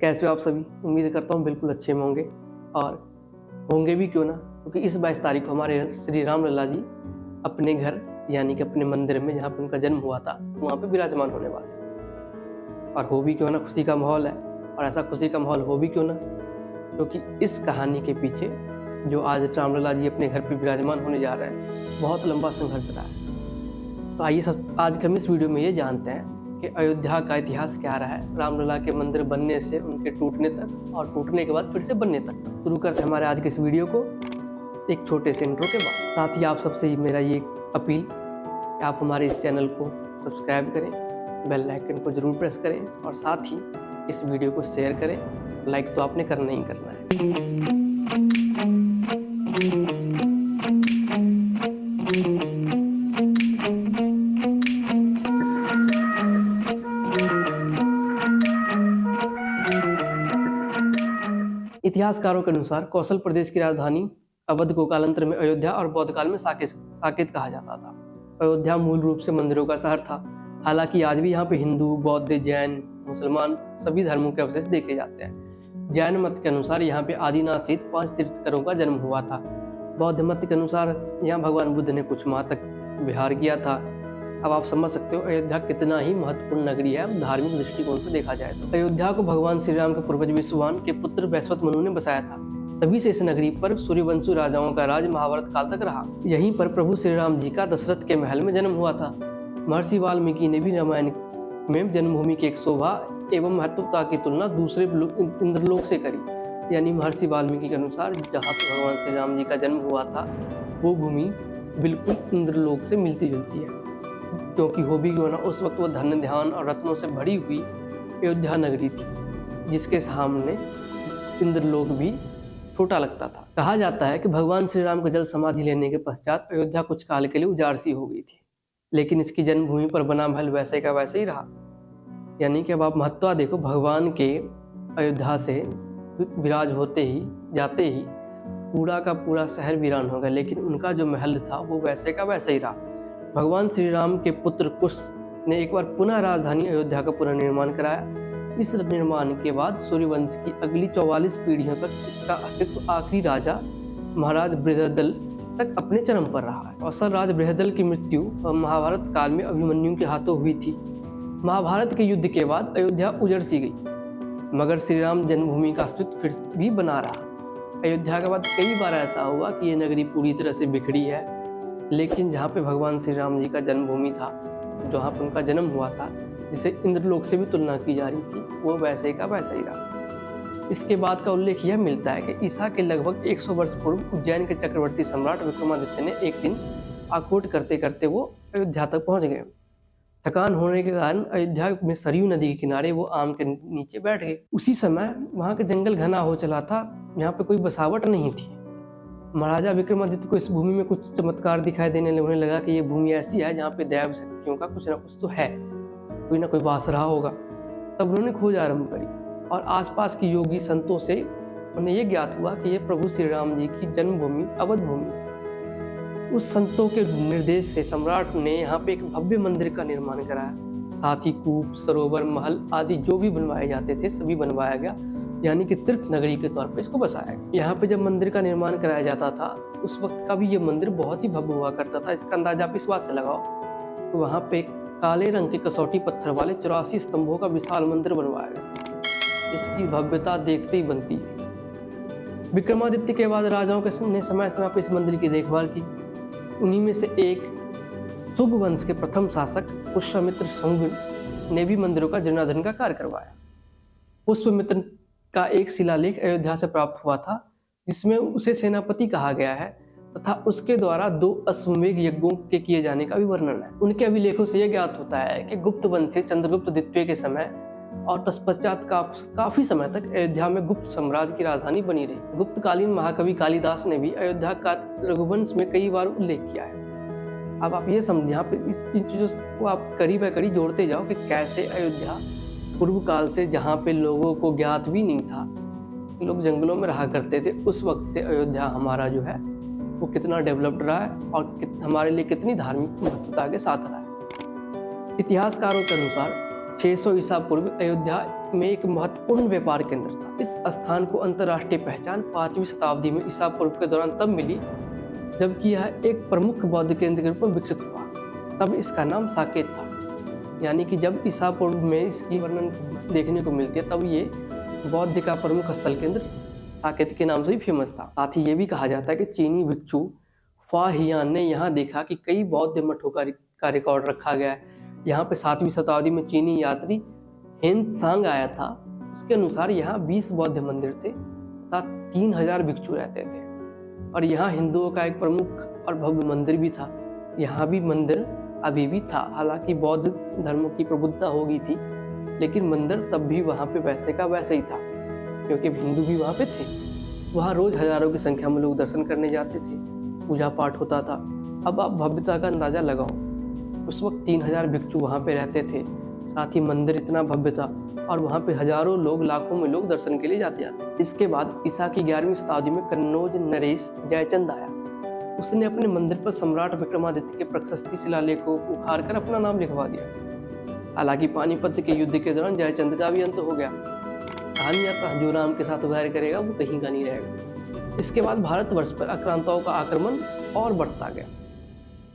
कैसे हो आप सभी? उम्मीद करता हूँ बिल्कुल अच्छे में होंगे और होंगे भी क्यों ना, क्योंकि इस 22 तारीख को हमारे श्री राम लला जी अपने घर यानी कि अपने मंदिर में जहाँ पर उनका जन्म हुआ था वहाँ पे विराजमान होने वाले हैं। और हो भी क्यों ना, खुशी का माहौल है। और ऐसा खुशी का माहौल हो भी क्यों ना, क्योंकि इस कहानी के पीछे जो आज राम लला जी अपने घर पे विराजमान होने जा रहे हैं, बहुत लंबा संघर्ष रहा है। तो आइए आज हम इस वीडियो में ये जानते हैं कि अयोध्या का इतिहास क्या रहा है, रामलला के मंदिर बनने से उनके टूटने तक और टूटने के बाद फिर से बनने तक। शुरू करते हैं हमारे आज के इस वीडियो को एक छोटे से इंट्रो के बाद। साथ ही आप सबसे मेरा ये अपील कि आप हमारे इस चैनल को सब्सक्राइब करें, बेल आइकन को जरूर प्रेस करें और साथ ही इस वीडियो को शेयर करें। लाइक तो आपने करना ही करना है। इतिहासकारों के अनुसार कौशल प्रदेश की राजधानी अवध को कालांतर में अयोध्या और बौद्ध काल में साकेत कहा जाता था। अयोध्या मूल रूप से मंदिरों का शहर था। हालांकि आज भी यहाँ पे हिंदू, बौद्ध, जैन, मुसलमान सभी धर्मों के अवशेष देखे जाते हैं। जैन मत के अनुसार यहाँ पे आदिनाथ सहित 5 तीर्थंकरों का जन्म हुआ था। बौद्ध मत के अनुसार यहाँ भगवान बुद्ध ने कुछ माह तक विहार किया था। अब आप समझ सकते हो अयोध्या कितना ही महत्वपूर्ण नगरी है धार्मिक दृष्टिकोण से देखा जाए तो। अयोध्या को भगवान श्री राम के पूर्वज विश्ववान के पुत्र वैश्वत मनु ने बसाया था। तभी से इस नगरी पर सूर्यवंशी राजाओं का राज महाभारत काल तक रहा। यहीं पर प्रभु श्री राम जी का दशरथ के महल में जन्म हुआ था। महर्षि वाल्मीकि ने भी रामायण में जन्मभूमि की एक शोभा एवं महत्वता की तुलना दूसरे इंद्रलोक से करी। यानी महर्षि वाल्मीकि के अनुसार जहाँ पर भगवान श्री राम जी का जन्म हुआ था वो भूमि बिल्कुल इंद्रलोक से मिलती जुलती है, क्योंकि हो भी क्यों ना उस वक्त वो धन ध्यान और रत्नों से भरी हुई अयोध्या नगरी थी, जिसके सामने इंद्रलोक भी छोटा लगता था। कहा जाता है कि भगवान श्री राम को जल समाधि लेने के पश्चात अयोध्या कुछ काल के लिए उजाड़ सी हो गई थी, लेकिन इसकी जन्मभूमि पर बना महल वैसे का वैसे ही रहा। यानी कि अब आप महत्व देखो, भगवान के अयोध्या से विराज होते ही जाते ही पूरा का पूरा शहर वीरान हो गया, लेकिन उनका जो महल था वो वैसे का वैसे ही रहा। भगवान श्री राम के पुत्र कुश ने एक बार पुनः राजधानी अयोध्या का पुनर्निर्माण कराया। इस निर्माण के बाद सूर्यवंश की अगली 44 पीढ़ियों तक इसका अस्तित्व आखिरी राजा महाराज बृहदल तक अपने चरम पर रहा है। अवसर राज बृहदल की मृत्यु महाभारत काल में अभिमन्यु के हाथों हुई थी। महाभारत के युद्ध के बाद अयोध्या उजड़ सी गई, मगर श्री राम जन्मभूमि का अस्तित्व फिर भी बना रहा। अयोध्या के बाद कई बार ऐसा हुआ कि यह नगरी पूरी तरह से बिखरी है, लेकिन जहाँ पे भगवान श्री राम जी का जन्मभूमि था, जहाँ पर उनका जन्म हुआ था, जिसे इंद्रलोक से भी तुलना की जा रही थी, वो वैसे का वैसे ही रहा। इसके बाद का उल्लेख यह मिलता है कि ईसा के लगभग 100 वर्ष पूर्व उज्जैन के चक्रवर्ती सम्राट विक्रमादित्य ने एक दिन आकोट करते करते वो अयोध्या तक पहुंच गए। थकान होने के कारण अयोध्या में सरयू नदी के किनारे वो आम के नीचे बैठ गए। उसी समय वहाँ के जंगल घना हो चला था, यहाँ पे कोई बसावट नहीं थी। महाराजा विक्रमादित्य को इस भूमि में कुछ चमत्कार दिखाई देने लगने लगा कि ये भूमि ऐसी है जहाँ पे दैव शक्तियों का कुछ ना कुछ तो है, कोई ना कोई वास रहा होगा। तब उन्होंने खोज आरंभ करी और आसपास की योगी संतों से उन्हें ये ज्ञात हुआ कि ये प्रभु श्री राम जी की जन्मभूमि अवध भूमि। उस संतों के निर्देश से सम्राट ने यहाँ पे एक भव्य मंदिर का निर्माण कराया। साथ ही कूप, सरोवर, महल आदि जो भी बनवाए जाते थे सभी बनवाया गया, यानी कि तीर्थ नगरी के तौर पे इसको बसाया गया। यहाँ पे जब मंदिर का निर्माण कराया जाता था उस वक्त का भी ये मंदिर बहुत ही भव्य हुआ करता था। इसका अंदाजा आप इस बात से लगाओ तो वहाँ पे काले रंग के कसौटी पत्थर वाले 84 स्तंभों का विशाल मंदिर बनवाया गया। इसकी भव्यता देखते ही बनती थी। विक्रमादित्य के बाद राजाओं ने समय समय पर इस मंदिर की देखभाल की। उन्हीं में से एक शुभ वंश के प्रथम शासक पुष्यमित्र शंगु ने भी मंदिरों का जीर्णोद्धार का कार्य करवाया। पुष्यमित्र का एक शिलालेख अयोध्या से प्राप्त हुआ था, जिसमें उसे सेनापति कहा गया है तथा उसके द्वारा 2 अश्वमेध यज्ञों के किए जाने का भी वर्णन है। उनके अभिलेखों से यह ज्ञात होता है कि गुप्त वंशी चंद्रगुप्त द्वितीय के समय और तत्पश्चात काफी समय तक अयोध्या में गुप्त साम्राज्य की राजधानी बनी रही। गुप्तकालीन महाकवि कालिदास ने भी अयोध्या का रघुवंश में कई बार उल्लेख किया है। अब आप ये समझ, यहाँ पे इन चीजों को आप कड़ी ब कड़ी जोड़ते जाओ कि कैसे अयोध्या पूर्व काल से, जहाँ पे लोगों को ज्ञात भी नहीं था, लोग जंगलों में रहा करते थे, उस वक्त से अयोध्या हमारा जो है वो कितना डेवलप्ड रहा है और हमारे लिए कितनी धार्मिक महत्वता के साथ रहा है। इतिहासकारों के अनुसार 600 ईसा पूर्व अयोध्या में एक महत्वपूर्ण व्यापार केंद्र था। इस स्थान को अंतर्राष्ट्रीय पहचान 5वीं शताब्दी में ईसा पूर्व के दौरान तब मिली जबकि यह एक प्रमुख बौद्ध केंद्र के रूप में विकसित हुआ। तब इसका नाम साकेत था, यानी कि जब ईसा पूर्व में इसकी वर्णन देखने को मिलती है तब ये बौद्ध का प्रमुख स्थल केंद्र साकेत के नाम से भी फेमस था। साथ ही ये भी कहा जाता है कि चीनी भिक्षु फा हियान ने यहाँ देखा कि कई बौद्ध मठों का रिकॉर्ड रखा गया है। यहाँ पे 7वीं शताब्दी में चीनी यात्री हेन सांग आया था। उसके अनुसार यहाँ 20 बौद्ध मंदिर थे तथा 3000 भिक्षु रहते थे और यहाँ हिंदुओं का एक प्रमुख और भव्य मंदिर भी था। यहाँ भी मंदिर अभी भी था, हालांकि बौद्ध धर्मों की प्रबुद्धता हो गई थी, लेकिन मंदिर तब भी वहाँ पे वैसे का वैसे ही था क्योंकि हिंदू भी वहाँ पे थे। वहाँ रोज हजारों की संख्या में लोग दर्शन करने जाते थे, पूजा पाठ होता था। अब आप भव्यता का अंदाजा लगाओ। उस वक्त 3000 भिक्षु वहाँ पे रहते थे, साथ ही मंदिर इतना भव्य था और वहाँ पे हजारों लोग, लाखों में लोग दर्शन के लिए जाते। इसके बाद ईसा की 11वीं शताब्दी में कन्नौज नरेश जयचंद आया। उसने अपने मंदिर पर सम्राट विक्रमादित्य के प्रशस्ति शिलालेख को उखाड़ कर अपना नाम लिखवा दिया। हालांकि पानीपत के युद्ध के दौरान जयचंद का भी अंत हो गया। कहानी आता जो राम के साथ वैर करेगा वो कहीं का नहीं रहेगा। इसके बाद भारतवर्ष पर आक्रांताओं का आक्रमण और बढ़ता गया।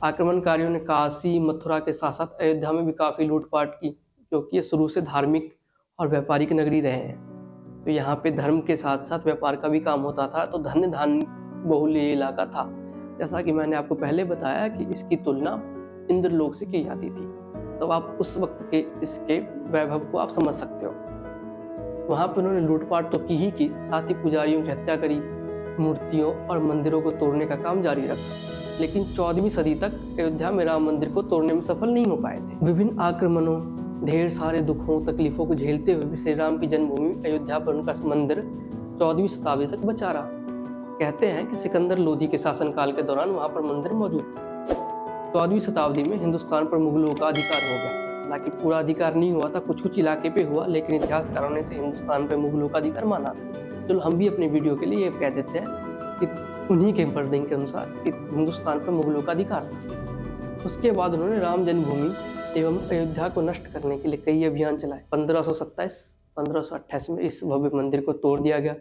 आक्रमणकारियों ने काशी, मथुरा के साथ साथ अयोध्या में भी काफ़ी लूटपाट की, क्योंकि ये शुरू से धार्मिक और व्यापारिक नगरी रहे हैं। तो यहाँ पे धर्म के साथ साथ व्यापार का भी काम होता था, तो धन्य धान्य बहुल ये इलाका था। जैसा कि मैंने आपको पहले बताया कि इसकी तुलना इंद्रलोक से की जाती थी, तो आप उस वक्त के इसके वैभव को आप समझ सकते हो। वहाँ पर उन्होंने लूटपाट तो की ही की, साथ ही पुजारियों की हत्या करी, मूर्तियों और मंदिरों को तोड़ने का काम जारी रखा। लेकिन 14वीं सदी तक अयोध्या में राम मंदिर को तोड़ने में सफल नहीं हो पाए थे। विभिन्न आक्रमणों, ढेर सारे दुखों, तकलीफों को झेलते हुए श्री राम की जन्मभूमि अयोध्या पर उनका मंदिर 14वीं शताब्दी तक बचा रहा। कहते हैं कि सिकंदर लोधी के शासनकाल के दौरान वहां पर मंदिर मौजूद था। 14वीं शताब्दी में हिंदुस्तान पर मुगलों का अधिकार हो गया। हालांकि पूरा अधिकार नहीं हुआ था, कुछ कुछ इलाके पे हुआ, लेकिन इतिहासकारों ने इसे हिंदुस्तान पर मुगलों का अधिकार माना। चलो हम भी अपने वीडियो के लिए ये कह देते हैं कि उन्हीं के वर्डिंग के अनुसार कि हिंदुस्तान पर मुगलों का अधिकार था। उसके बाद उन्होंने राम जन्मभूमि एवं अयोध्या को नष्ट करने के लिए कई अभियान चलाए। 1527-1528 में इस भव्य मंदिर को तोड़ दिया गया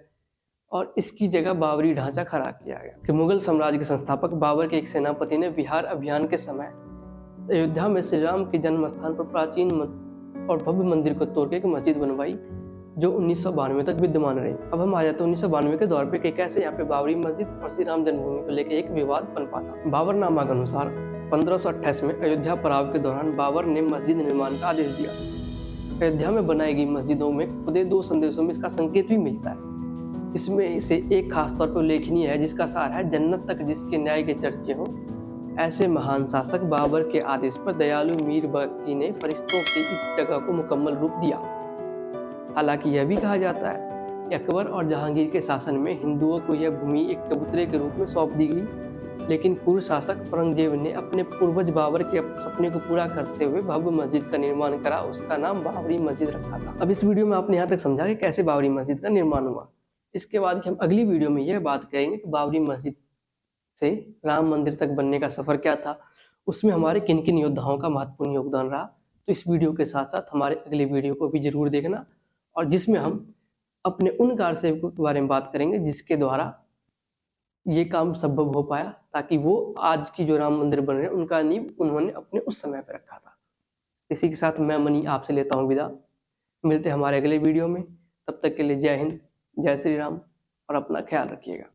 और इसकी जगह बाबरी ढांचा खड़ा किया गया। कि मुगल साम्राज्य के संस्थापक बाबर के एक सेनापति ने बिहार अभियान के समय अयोध्या में श्री राम के जन्म स्थान पर प्राचीन और भव्य मंदिर को तोड़ के एक मस्जिद बनवाई, जो 1992 तक विद्यमान रही। अब हम आ जाते हैं 1992 के दौर पे कि कैसे यहाँ पे बाबरी मस्जिद और श्री राम जन्मभूमि को लेकर एक विवाद बन पाता। बाबरनामा के अनुसार 1528 में अयोध्या पड़ाव के दौरान बाबर ने मस्जिद निर्माण का आदेश दिया। अयोध्या में बनाई गई मस्जिदों में खुदे 2 संदेशों में इसका संकेत भी मिलता है। इसमें से एक खास तौर पर उल्लेखनीय है, जिसका सार है, जन्नत तक जिसके न्याय के चर्चे हों, ऐसे महान शासक बाबर के आदेश पर दयालु मीर बकी ने फरिश्तों की इस जगह को मुकम्मल रूप दिया। हालांकि यह भी कहा जाता है कि अकबर और जहांगीर के शासन में हिंदुओं को यह भूमि एक चबूतरे के रूप में सौंप दी गई, लेकिन पूर्व शासक औरंगजेब ने अपने पूर्वज बाबर के सपने को पूरा करते हुए भव्य मस्जिद का निर्माण करा। उसका नाम बाबरी मस्जिद रखा था। अब इस वीडियो में आपने यहाँ तक समझा कि कैसे बाबरी मस्जिद का निर्माण हुआ। इसके बाद कि हम अगली वीडियो में यह बात करेंगे कि बाबरी मस्जिद से राम मंदिर तक बनने का सफर क्या था, उसमें हमारे किन किन योद्धाओं का महत्वपूर्ण योगदान रहा। तो इस वीडियो के साथ साथ हमारे अगले वीडियो को भी जरूर देखना, और जिसमें हम अपने उन कार सेवकों के बारे में बात करेंगे जिसके द्वारा ये काम संभव हो पाया, ताकि वो आज की जो राम मंदिर बन रहे हैं उनका नींव उन्होंने अपने उस समय पर रखा था। इसी के साथ मैं मनी आपसे लेता हूँ विदा। मिलते हैं हमारे अगले वीडियो में। तब तक के लिए जय हिंद, जय श्री राम और अपना ख्याल रखिएगा।